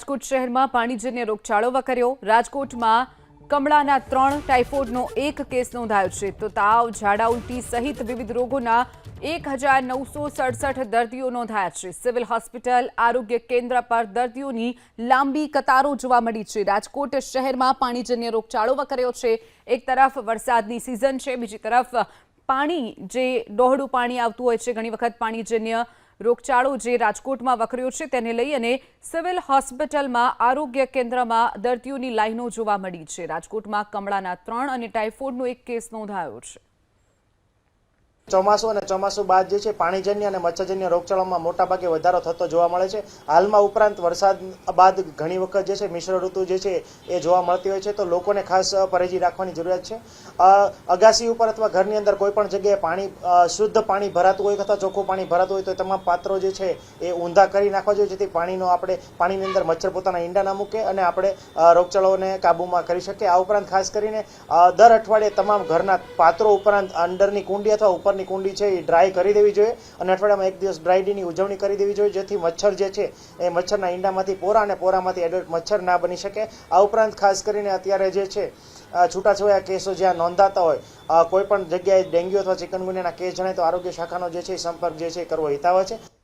રાજકોટ શહેરમાં પાણીજન્ય રોગચાળો વકર્યો। રાજકોટમાં કમળાના 3, ટાઇફોઇડનો 1 કેસ નોંધાયો છે તો તાવ, ઝાડા ઉલટી સહિત વિવિધ રોગોના 1967 દર્દીઓ નોંધાયા છે। સિવિલ હોસ્પિટલ, આરોગ્ય કેન્દ્ર પર દર્દીઓની લાંબી કતારો જોવા મળી છે। રાજકોટ શહેરમાં પાણીજન્ય રોગચાળો વકર્યો છે। એક તરફ વરસાદની સિઝન છે, બીજી તરફ પાણી જે ડહોળું પાણી આવતું હોય છે, ઘણી વખત પાણીજન્ય રોગચાળો જે રાજકોટમાં વકર્યો છે તેને લઈ અને સિવિલ હોસ્પિટલમાં, આરોગ્ય કેન્દ્રમાં દર્દીઓની લાઈનો જોવા મળી છે। રાજકોટમાં કમળાના 3 અને ટાઇફોઇડનો 1 કેસ નોંધાયો છે। ચોમાસું અને ચોમાસું બાદ જે છે પાણીજન્ય અને મચ્છરજન્ય રોગચાળામાં મોટાભાગે વધારો થતો જોવા મળે છે। હાલમાં ઉપરાંત વરસાદ બાદ ઘણી વખત જે છે મિશ્ર ઋતુ જે છે એ જોવા મળતી હોય છે, તો લોકોને ખાસ પરેજી રાખવાની જરૂરિયાત છે। અગાસી ઉપર અથવા ઘરની અંદર કોઈ પણ જગ્યાએ પાણી શુદ્ધ પાણી ભરાતું હોય અથવા ચોખ્ખું પાણી ભરાતું હોય તો તમામ પાત્રો જે છે એ ઊંધા કરી નાખવા જોઈએ, જેથી પાણીની અંદર મચ્છર પોતાના ઈંડા ના મૂકે અને આપણે રોગચાળાઓને કાબૂમાં કરી શકીએ। આ ઉપરાંત ખાસ કરીને દર અઠવાડિયે તમામ ઘરના પાત્રો ઉપરાંત અંદરની કુંડી અથવા ઉપર કુંડી છે એ ડ્રાય કરી દેવી જોઈએ અને અઠવાડિયામાં 1 દિવસ ડ્રાય ડેની ઉજવણી કરી દેવી જોઈએ, જેથી મચ્છર જે છે એ મચ્છરના ઈંડામાંથી પોરા અને પોરામાંથી એડલ્ટ મચ્છર ના બની શકે। આ ઉપરાંત ખાસ કરીને અત્યારે જે છે છૂટાછવાયા કેસો જ્યાં નોંધાતા હોય, કોઈ પણ જગ્યાએ ડેન્ગ્યુ અથવા ચિકનગુનિયાના કેસ જણાય તો આરોગ્ય શાખાનો જે છે સંપર્ક જે છે કરવો હિતાવહ છે।